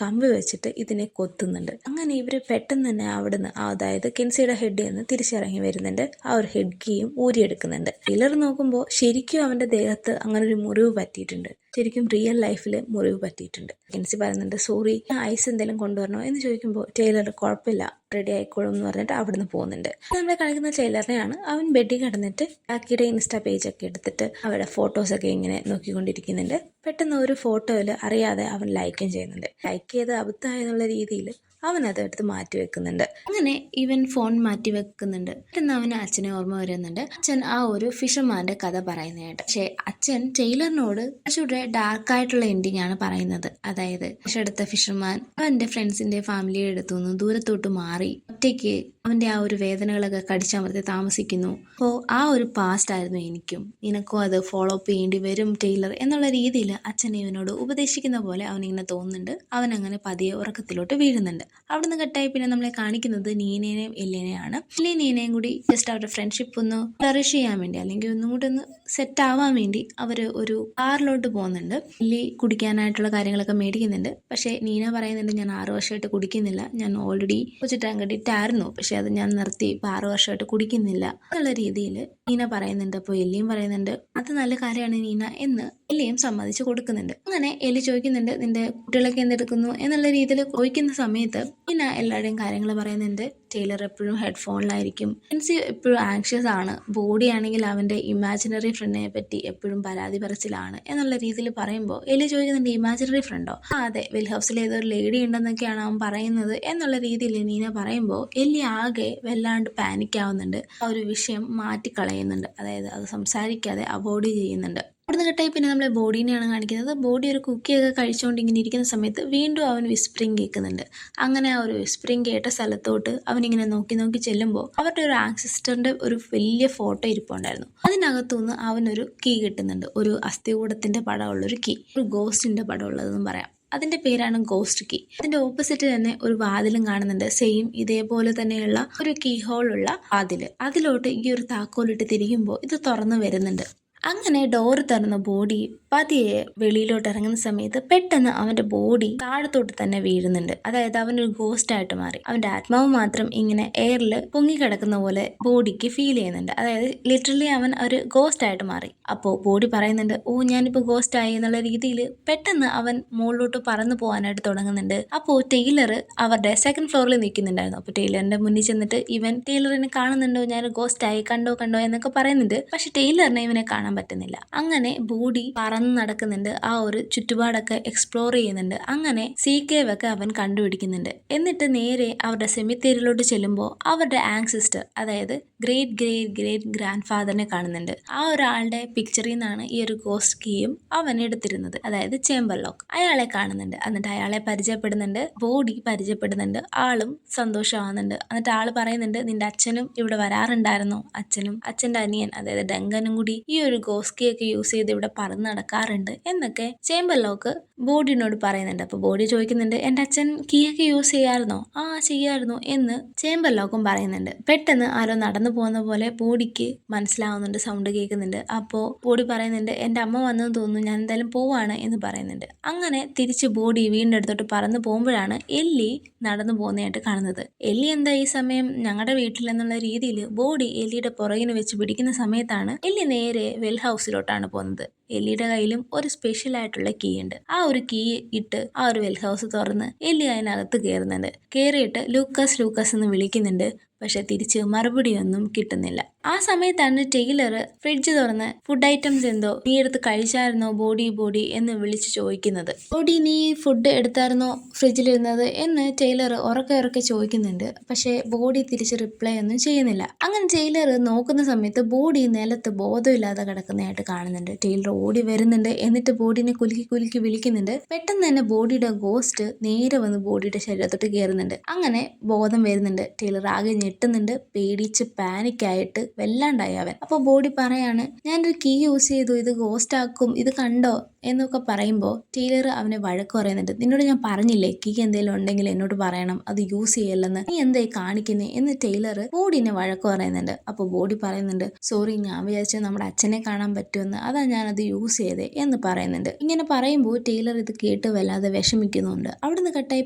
കമ്പി വെച്ചിട്ട് ഇതിനെ കൊത്തുന്നുണ്ട്. അങ്ങനെ ഇവര് പെട്ടെന്ന് തന്നെ അവിടുന്ന്, അതായത് കെൻസിയുടെ ഹെഡിൽ നിന്ന് തിരിച്ചിറങ്ങി വരുന്നുണ്ട്. ആ ഒരു ഹെഡ് കീയും ഊരിയെടുക്കുന്നുണ്ട്. ടൈലർ നോക്കുമ്പോൾ ശരിക്കും അവന്റെ ദേഹത്ത് അങ്ങനെ ഒരു മുറിവ് പറ്റിയിട്ടുണ്ട്, ശരിക്കും റിയൽ ലൈഫിൽ മുറിവ് പറ്റിയിട്ടുണ്ട്. കെൻസി പറയുന്നുണ്ട് സോറി, ഐസ് എന്തെങ്കിലും കൊണ്ടുവരണോ എന്ന് ചോദിക്കുമ്പോൾ ടൈലർ കുഴപ്പമില്ല റെഡി ആയിക്കോളും എന്ന് പറഞ്ഞിട്ട് അവിടുന്ന് പോകുന്നുണ്ട്. നമ്മളെ കാണിക്കുന്ന ടൈലറിനെയാണ്. അവൻ ബെഡിൽ കിടന്നിട്ട് ജാക്കിയുടെ ഇൻസ്റ്റാ പേജൊക്കെ എടുത്തിട്ട് അവരുടെ ഫോട്ടോസൊക്കെ ഇങ്ങനെ നോക്കിക്കൊണ്ടിരിക്കുന്നുണ്ട്. പെട്ടെന്ന് ഒരു ഫോട്ടോയിൽ അറിയാതെ അവൻ ലൈക്കും ചെയ്യുന്നുണ്ട്. ലൈക്ക് ചെയ്ത് അബദ്ധമായെന്നുള്ള രീതിയിൽ അവൻ അത് എടുത്ത് മാറ്റി വെക്കുന്നുണ്ട്. അങ്ങനെ ഇവൻ ഫോൺ മാറ്റി വെക്കുന്നുണ്ട്. പെട്ടെന്ന് അവന് അച്ഛനെ ഓർമ്മ വരുന്നുണ്ട്. അച്ഛൻ ആ ഒരു ഫിഷർമാന്റെ കഥ പറയുന്നതായിട്ട്. പക്ഷേ അച്ഛൻ ടൈലറിനോട് കുറച്ചുകൂടെ ഡാർക്കായിട്ടുള്ള എൻഡിങ് ആണ് പറയുന്നത്. അതായത് എടുത്ത ഫിഷർമാൻ അവന്റെ ഫ്രണ്ട്സിന്റെ ഫാമിലിയുടെ അടുത്തു നിന്ന് ദൂരത്തോട്ട് മാറി ഒറ്റയ്ക്ക് അവന്റെ ആ ഒരു വേദനകളൊക്കെ കടിച്ചമർത്തി താമസിക്കുന്നു. അപ്പോൾ ആ ഒരു പാസ്റ്റ് ആയിരുന്നു എനിക്കും, നിനക്കും അത് ഫോളോ അപ്പ് ചെയ്യേണ്ടി വരും ടൈലർ എന്നുള്ള രീതിയിൽ അച്ഛൻ ഇവനോട് ഉപദേശിക്കുന്ന പോലെ അവനിങ്ങനെ തോന്നുന്നുണ്ട്. അവൻ അങ്ങനെ പതിയെ ഉറക്കത്തിലോട്ട് വീഴുന്നുണ്ട്. അവിടുന്ന് കട്ടായി പിന്നെ നമ്മളെ കാണിക്കുന്നത് നീനേനെയും എല്ലിനെയാണ്. നീനയും കൂടി ജസ്റ്റ് അവരുടെ ഫ്രണ്ട്ഷിപ്പ് ഒന്ന് ഫ്ലറിഷ് ചെയ്യാൻ വേണ്ടി, അല്ലെങ്കിൽ ഒന്നും കൂടി ഒന്ന് സെറ്റ് ആവാൻ വേണ്ടി അവര് ഒരു കാറിലോട്ട് പോകുന്നുണ്ട്. എല്ലി കുടിക്കാനായിട്ടുള്ള കാര്യങ്ങളൊക്കെ മേടിക്കുന്നുണ്ട്. പക്ഷെ നീന പറയുന്നുണ്ട് ഞാൻ 6 വർഷമായിട്ട് കുടിക്കുന്നില്ല, ഞാൻ ഓൾറെഡി കുടിച്ചിട്ടാൻ കണ്ടിട്ടായിരുന്നു, പക്ഷെ അത് ഞാൻ നിർത്തി, ഇപ്പൊ 6 വർഷമായിട്ട് കുടിക്കുന്നില്ല എന്നുള്ള രീതിയിൽ നീന പറയുന്നുണ്ട്. അപ്പോൾ എല്ലിയും പറയുന്നുണ്ട് അത് നല്ല കാര്യമാണ് നീന എന്ന് എല്ലിയും സമ്മതിച്ച് കൊടുക്കുന്നുണ്ട്. അങ്ങനെ എല്ലി ചോദിക്കുന്നുണ്ട് നിന്റെ കുട്ടികളൊക്കെ എന്തെടുക്കുന്നു എന്നുള്ള രീതിയിൽ ചോദിക്കുന്ന സമയത്ത് പിന്നെ എല്ലാവരുടെയും കാര്യങ്ങൾ പറയുന്നുണ്ട്. ടൈലർ എപ്പോഴും ഹെഡ്ഫോണിലായിരിക്കും, കെൻസി എപ്പോഴും ആങ്ഷ്യസ് ആണ്, ബോഡി ആണെങ്കിൽ അവന്റെ ഇമാജിനറി ഫ്രണ്ടിനെ പറ്റി എപ്പോഴും പരാതി പറച്ചിലാണ് എന്നുള്ള രീതിയിൽ പറയുമ്പോൾ എല്ലി ചോദിക്കുന്നുണ്ട് ഇമാജിനറി ഫ്രണ്ടോ? അതെ, വെൽ ഹൗസിൽ ഏതൊരു ലേഡി ഉണ്ടെന്നൊക്കെയാണ് അവൻ പറയുന്നത് എന്നുള്ള രീതിയിൽ നീന പറയുമ്പോൾ എല്ലി ആകെ വല്ലാണ്ട് പാനിക് ആവുന്നുണ്ട്. ആ ഒരു വിഷയം മാറ്റിക്കളയുന്നുണ്ട്, അതായത് അത് സംസാരിക്കാതെ അവോയ്ഡ് ചെയ്യുന്നുണ്ട്. അവിടുന്ന് കെട്ടായി പിന്നെ നമ്മളെ ബോഡീനെയാണ് കാണിക്കുന്നത്. ബോഡി ഒരു കുക്കിയൊക്കെ കഴിച്ചുകൊണ്ട് ഇങ്ങനെ ഇരിക്കുന്ന സമയത്ത് വീണ്ടും അവൻ വിസ്പറിങ് കേൾക്കുന്നുണ്ട്. അങ്ങനെ ആ ഒരു വിസ്പറിങ് കേട്ട സ്ഥലത്തോട്ട് അവനിങ്ങനെ നോക്കി നോക്കി ചെല്ലുമ്പോൾ അവരുടെ ഒരു ആൻസിസ്റ്ററിന്റെ ഒരു വലിയ ഫോട്ടോ ഇരിപ്പുണ്ടായിരുന്നു. അതിനകത്തുനിന്ന് അവനൊരു കീ കിട്ടുന്നുണ്ട്, ഒരു അസ്ഥികൂടത്തിന്റെ പടമുള്ളൊരു കീ, ഒരു ഗോസ്റ്റിന്റെ പടം ഉള്ളതെന്നും പറയാം. അതിന്റെ പേരാണ് ഗോസ്റ്റ് കീ. അതിന്റെ ഓപ്പോസിറ്റ് തന്നെ ഒരു വാതിലും കാണുന്നുണ്ട്, സെയിം ഇതേപോലെ തന്നെയുള്ള ഒരു കീ ഹോൾ ഉള്ള വാതില്. അതിലോട്ട് ഈ ഒരു താക്കോലിട്ട് തിരികുമ്പോൾ ഇത് തുറന്നു വരുന്നുണ്ട്. അങ്ങനെ ഡോറ് തുറന്ന ബോഡി പതിയെ വെളിയിലോട്ട് ഇറങ്ങുന്ന സമയത്ത് പെട്ടെന്ന് അവന്റെ ബോഡി താഴത്തോട്ട് തന്നെ വീഴുന്നുണ്ട്. അതായത് അവനൊരു ഗോസ്റ്റ് ആയിട്ട് മാറി. അവന്റെ ആത്മാവ് മാത്രം ഇങ്ങനെ എയറിൽ പൊങ്ങിക്കിടക്കുന്ന പോലെ ബോഡിക്ക് ഫീൽ ചെയ്യുന്നുണ്ട്. അതായത് ലിറ്ററലി അവൻ ഒരു ഗോസ്റ്റ് ആയിട്ട് മാറി. അപ്പോൾ ബോഡി പറയുന്നുണ്ട്, ഓ ഞാനിപ്പോൾ ഗോസ്റ്റ് ആയി എന്നുള്ള രീതിയിൽ പെട്ടെന്ന് അവൻ മുകളിലോട്ട് പറന്നു പോകാനായിട്ട് തുടങ്ങുന്നുണ്ട്. അപ്പോൾ ടൈലർ അവരുടെ സെക്കൻഡ് ഫ്ലോറിൽ നിൽക്കുന്നുണ്ടായിരുന്നു. അപ്പോൾ ടൈലറിന്റെ മുന്നിൽ ചെന്നിട്ട് ഇവൻ ടൈലറിനെ കാണുന്നുണ്ടോ, ഞാൻ ഗോസ്റ്റ് ആയി, കണ്ടോ കണ്ടോ എന്നൊക്കെ പറയുന്നുണ്ട്. പക്ഷെ ടൈലറിനെ ഇവനെ കാണാൻ പറ്റുന്നില്ല. അങ്ങനെ ബോഡി പറന്ന് നടക്കുന്നുണ്ട്, ആ ഒരു ചുറ്റുപാടൊക്കെ എക്സ്പ്ലോർ ചെയ്യുന്നുണ്ട്. അങ്ങനെ സീ കേവ് ഒക്കെ അവൻ കണ്ടുപിടിക്കുന്നുണ്ട്. എന്നിട്ട് നേരെ അവരുടെ സെമിത്തേരിയിലോട്ട് ചെല്ലുമ്പോൾ അവരുടെ ആൻസിസ്റ്റർ, അതായത് ഗ്രേറ്റ് ഗ്രേറ്റ് ഗ്രേറ്റ് ഗ്രാൻഡ് ഫാദറിനെ കാണുന്നുണ്ട്. ആ ഒരാളുടെ പിക്ചറിൽ നിന്നാണ് ഈ ഒരു ഗോസ്റ്റ് കീയും അവൻ എടുത്തിരുന്നത്, അതായത് ചേംബർ ലോക്ക്. അയാളെ കാണുന്നുണ്ട്. എന്നിട്ട് അയാളെ പരിചയപ്പെടുന്നുണ്ട്, ബോഡി പരിചയപ്പെടുന്നുണ്ട്. ആളും സന്തോഷമാകുന്നുണ്ട്. എന്നിട്ട് ആള് പറയുന്നുണ്ട്, നിന്റെ അച്ഛനും ഇവിടെ വരാറുണ്ടായിരുന്നു. അച്ഛനും അച്ഛന്റെ അനിയൻ അതായത് ഡങ്കനും കൂടി ഈ ഒരു ഗോസ്റ്റ് കീ ഒക്കെ യൂസ് ചെയ്ത് ഇവിടെ പറന്ന് നടക്കാറുണ്ട് എന്നൊക്കെ ചേംബർ ലോക്ക് ബോഡിനോട് പറയുന്നുണ്ട്. അപ്പൊ ബോഡി ചോദിക്കുന്നുണ്ട്, എന്റെ അച്ഛൻ കീ ഒക്കെ യൂസ് ചെയ്യാറുന്നോ? ആ ചെയ്യായിരുന്നു എന്ന് ചേംബർ ലോക്കും പറയുന്നുണ്ട്. പെട്ടെന്ന് ആരോ നടന്നു പോകുന്ന പോലെ ബോഡിക്ക് മനസ്സിലാവുന്നുണ്ട്, സൗണ്ട് കേൾക്കുന്നുണ്ട്. അപ്പോൾ ബോഡി പറയുന്നുണ്ട്, എന്റെ അമ്മ വന്നെന്ന് തോന്നുന്നു, ഞാൻ എന്തായാലും പോവാണ് എന്ന് പറയുന്നുണ്ട്. അങ്ങനെ തിരിച്ച് ബോഡി വീടിൻ്റെ അടുത്തോട്ട് പറന്നു പോകുമ്പോഴാണ് എല്ലി നടന്നു പോകുന്നതായിട്ട് കാണുന്നത്. എല്ലി എന്താ ഈ സമയം ഞങ്ങളുടെ വീട്ടിൽ എന്നുള്ള രീതിയിൽ ബോഡി എല്ലിയുടെ പുറകിന് വെച്ച് പിടിക്കുന്ന സമയത്താണ് എല്ലി നേരെ വെൽ ഹൗസിലോട്ടാണ് പോകുന്നത്. എല്ലിയുടെ കയ്യിലും ഒരു സ്പെഷ്യൽ ആയിട്ടുള്ള കീ ഉണ്ട്. ആ ഒരു കീ ഇട്ട് ആ ഒരു വെൽ ഹൗസ് തുറന്ന് എല്ലി അതിനകത്ത് കയറുന്നുണ്ട്. കയറിയിട്ട് ലൂക്കസ് ലൂക്കസ് എന്ന് വിളിക്കുന്നുണ്ട്. പക്ഷെ തിരിച്ച് മറുപടിയൊന്നും കിട്ടുന്നില്ല. ആ സമയത്താണ് ടൈലർ ഫ്രിഡ്ജ് തുറന്ന് ഫുഡ് ഐറ്റംസ് എന്തോ നീ എടുത്ത് കഴിച്ചായിരുന്നോ ബോഡി ബോഡി എന്ന് വിളിച്ച് ചോദിക്കുന്നത്. ബോഡി നീ ഫുഡ് എടുത്തായിരുന്നോ ഫ്രിഡ്ജിലിരുന്നത് എന്ന് ടൈലർ ഉറക്കെ ചോദിക്കുന്നുണ്ട്. പക്ഷെ ബോഡി തിരിച്ച് റിപ്ലൈ ഒന്നും ചെയ്യുന്നില്ല. അങ്ങനെ ടൈലർ നോക്കുന്ന സമയത്ത് ബോഡി നിലത്ത് ബോധമില്ലാതെ കിടക്കുന്നതായിട്ട് കാണുന്നുണ്ട്. ടൈലർ ഓടി വരുന്നുണ്ട്. എന്നിട്ട് ബോഡിനെ കുലുക്കി വിളിക്കുന്നുണ്ട്. പെട്ടെന്ന് തന്നെ ബോഡിയുടെ ഗോസ്റ്റ് നേരെ വന്ന് ബോഡിയുടെ ശരീരത്തോട്ട് കയറുന്നുണ്ട്. അങ്ങനെ ബോധം വരുന്നുണ്ട്. ടൈലർ ആകെ ഞെട്ടുന്നുണ്ട്. പേടിച്ച് പാനിക്കായിട്ട് വല്ലാണ്ടായി അവൻ. അപ്പോൾ ബോഡി പറയാണ്, ഞാനൊരു കീ യൂസ് ചെയ്തു, ഇത് ഗോസ്റ്റ് ആക്കും, ഇത് കണ്ടോ എന്നൊക്കെ പറയുമ്പോൾ ടൈലർ അവനെ വഴക്ക് പറയുന്നുണ്ട്. നിന്നോട് ഞാൻ പറഞ്ഞില്ലേ കീ എന്തെങ്കിലും ഉണ്ടെങ്കിൽ എന്നോട് പറയണം, അത് യൂസ് ചെയ്യല്ലെന്ന്, നീ എന്തായി കാണിക്കുന്നേ എന്ന് ടൈലർ ബോഡിനെ വഴക്ക് പറയുന്നുണ്ട്. അപ്പോൾ ബോഡി പറയുന്നുണ്ട്, സോറി ഞാൻ വിചാരിച്ചത് നമ്മുടെ അച്ഛനെ കാണാൻ പറ്റുമെന്ന്, അതാ ഞാനത് യൂസ് ചെയ്തേ എന്ന് പറയുന്നുണ്ട്. ഇങ്ങനെ പറയുമ്പോൾ ടൈലർ ഇത് കേട്ട് വല്ലാതെ വിഷമിക്കുന്നുണ്ട്. അവിടുന്ന് കട്ടായി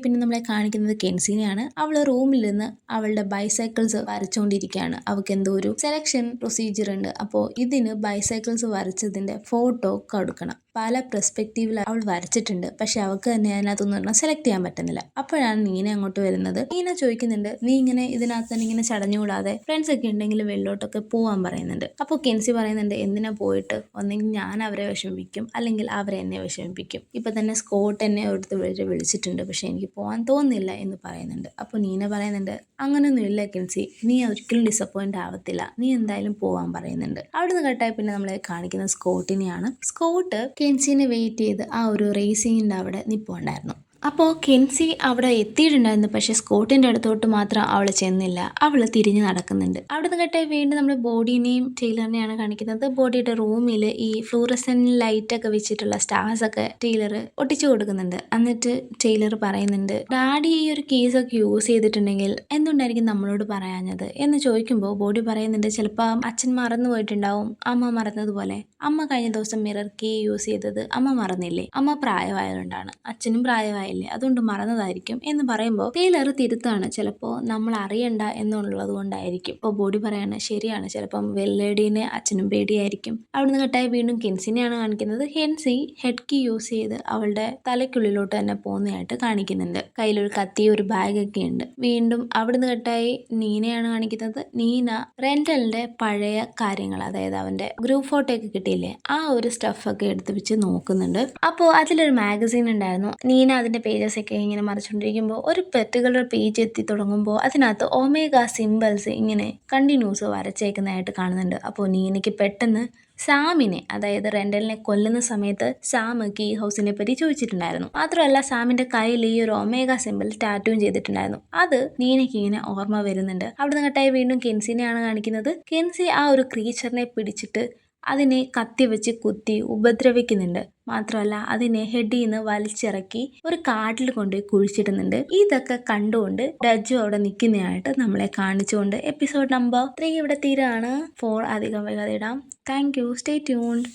പിന്നെ നമ്മളെ കാണിക്കുന്നത് കെൻസിനെയാണ്. അവള് റൂമിൽ നിന്ന് അവളുടെ ബൈസൈക്കിൾസ് വരച്ചുകൊണ്ടിരിക്കുകയാണ്. അവൾക്ക് എന്തോ ഒരു സെലക്ഷൻ പ്രൊസീജിയർ ഉണ്ട്. അപ്പോൾ ഇതിന് ബൈസൈക്കിൾസ് വരച്ചതിന്റെ ഫോട്ടോ കൊടുക്കണം. പല പെർസ്പെക്റ്റീവിൽ അവൾ വരച്ചിട്ടുണ്ട്. പക്ഷെ അവൾക്ക് തന്നെ അതിനകത്തൊന്നും സെലക്ട് ചെയ്യാൻ പറ്റുന്നില്ല. അപ്പോഴാണ് നീന അങ്ങോട്ട് വരുന്നത്. നീന ചോദിക്കുന്നുണ്ട്, നീ ഇങ്ങനെ ഇതിനകത്ത് തന്നെ ഇങ്ങനെ ചടഞ്ഞുകൂടാതെ ഫ്രണ്ട്സ് ഒക്കെ ഉണ്ടെങ്കിൽ വെള്ളോട്ടൊക്കെ പോവാൻ പറയുന്നുണ്ട്. അപ്പോൾ കെൻസി പറയുന്നുണ്ട്, എന്തിനാ പോയിട്ട്, ഒന്നെങ്കിൽ ഞാൻ അവരെ വിഷമിപ്പിക്കും അല്ലെങ്കിൽ അവരെ എന്നെ വിഷമിപ്പിക്കും. ഇപ്പൊ തന്നെ സ്കോട്ട് എന്നെ ഒരുത്ത് വിളിച്ചിട്ടുണ്ട്, പക്ഷെ എനിക്ക് പോകാൻ തോന്നുന്നില്ല എന്ന് പറയുന്നുണ്ട്. അപ്പോൾ നീന പറയുന്നുണ്ട്, അങ്ങനൊന്നും ഇല്ല കെൻസി, നീ ഒരിക്കലും ഡിസപ്പോയിന്റ് ആവത്തില്ല, നീ എന്തായാലും പോവാൻ പറയുന്നുണ്ട്. അവിടുന്ന് കട്ടായി പിന്നെ നമ്മളെ കാണിക്കുന്ന സ്കോട്ടിനെയാണ്. സ്കോട്ട് കെൻസിനെ വെയിറ്റ് ചെയ്ത് ആ ഒരു റേസിങ്ങിൻ്റെ അവിടെ നിൽപ്പുണ്ടായിരുന്നു. അപ്പോൾ കെൻസി അവിടെ എത്തിയിട്ടുണ്ടായിരുന്നു. പക്ഷെ സ്കോട്ടിൻ്റെ അടുത്തോട്ട് മാത്രം അവൾ ചെന്നില്ല. അവൾ തിരിഞ്ഞു നടക്കുന്നുണ്ട്. അവിടുന്ന് കട്ടായി വീണ്ടും നമ്മൾ ബോഡിനെയും ടൈലറിനെയാണ് കാണിക്കുന്നത്. ബോഡിയുടെ റൂമിൽ ഈ ഫ്ലൂറസെന്റ് ലൈറ്റ് ഒക്കെ വെച്ചിട്ടുള്ള സ്റ്റാർസ് ഒക്കെ ടൈലർ ഒട്ടിച്ചു കൊടുക്കുന്നുണ്ട്. എന്നിട്ട് ടൈലർ പറയുന്നുണ്ട്, ഡാഡി ഈ ഒരു കേസൊക്കെ യൂസ് ചെയ്തിട്ടുണ്ടെങ്കിൽ എന്തുകൊണ്ടായിരിക്കും നമ്മളോട് പറയാഞ്ഞത് എന്ന് ചോദിക്കുമ്പോൾ ബോഡി പറയുന്നുണ്ട്, ചിലപ്പോൾ അച്ഛൻ മറന്നു പോയിട്ടുണ്ടാവും, അമ്മ മറന്നതുപോലെ. അമ്മ കഴിഞ്ഞ ദിവസം മിറർ കീ യൂസ് ചെയ്തത് അമ്മ മറന്നില്ലേ, അമ്മ പ്രായമായതുകൊണ്ടാണ്, അച്ഛനും പ്രായമായില്ലേ, അതുകൊണ്ട് മറന്നതായിരിക്കും എന്ന് പറയുമ്പോൾ ടൈലർ തിരുത്താണ്, ചിലപ്പോൾ നമ്മൾ അറിയണ്ട എന്നുള്ളത് കൊണ്ടായിരിക്കും. ഇപ്പോൾ ബോഡി പറയാണ്, ശരിയാണ്, ചിലപ്പം വെല്ലേഡീനെ അച്ഛനും പേടിയായിരിക്കും. അവിടുന്ന് കട്ടായി വീണ്ടും കെൻസിനെയാണ് കാണിക്കുന്നത്. കെൻസി ഹെഡ് കീ യൂസ് ചെയ്ത് അവളുടെ തലയ്ക്കുള്ളിലോട്ട് തന്നെ പോകുന്നതായിട്ട് കാണിക്കുന്നുണ്ട്. കയ്യിലൊരു കത്തി, ഒരു ബാഗൊക്കെ ഉണ്ട്. വീണ്ടും അവിടുന്ന് കട്ടായി നീനയാണ് കാണിക്കുന്നത്. നീന റെന്റലിന്റെ പഴയ കാര്യങ്ങൾ, അതായത് അവന്റെ ഗ്രൂപ്പ് ഫോട്ടോ ഒക്കെ കിട്ടിയില്ലേ, ആ ഒരു സ്റ്റഫൊക്കെ എടുത്ത് വെച്ച് നോക്കുന്നുണ്ട്. അപ്പോൾ അതിലൊരു മാഗസീൻ ഉണ്ടായിരുന്നു. നീന അതിന്റെ പേജസ് ഒക്കെ ഇങ്ങനെ മറിച്ചുകൊണ്ടിരിക്കുമ്പോൾ ഒരു പെർട്ടിക്കുലർ പേജ് എത്തി തുടങ്ങുമ്പോൾ അതിനകത്ത് ഒമേഗ സിംബൽസ് ഇങ്ങനെ കണ്ടിന്യൂസ് വരച്ചേക്കുന്നതായിട്ട് കാണുന്നുണ്ട്. അപ്പോൾ നീനയ്ക്ക് പെട്ടെന്ന് സാമിനെ, അതായത് റെൻഡലിനെ കൊല്ലുന്ന സമയത്ത് സാം കീ ഹൗസിനെ പറ്റി ചോദിച്ചിട്ടുണ്ടായിരുന്നു. മാത്രമല്ല സാമിന്റെ കയ്യിൽ ഈ ഒരു ഒമേഗ സിംബൽ ടാറ്റൂവും ചെയ്തിട്ടുണ്ടായിരുന്നു. അത് നീനയ്ക്ക് ഇങ്ങനെ ഓർമ്മ വരുന്നുണ്ട്. അവിടുന്ന് കട്ടായി വീണ്ടും കെൻസിനെയാണ് കാണിക്കുന്നത്. കെൻസി ആ ഒരു ക്രീച്ചറിനെ പിടിച്ചിട്ട് അതിനെ കത്തി വെച്ച് കുത്തി ഉപദ്രവിക്കുന്നുണ്ട്. മാത്രമല്ല അതിനെ ഹെഡിൽ നിന്ന് വലിച്ചിറക്കി ഒരു കാട്ടിൽ കൊണ്ടുപോയി കുഴിച്ചിടുന്നുണ്ട്. ഇതൊക്കെ കണ്ടുകൊണ്ട് ഡജ്ജു അവിടെ നിൽക്കുന്നതായിട്ട് നമ്മളെ കാണിച്ചുകൊണ്ട് എപ്പിസോഡ് നമ്പർ 3 ഇവിടെ തീരാണ്. 4 അധികം വേഗം ഇടാം. Thank you. Stay tuned.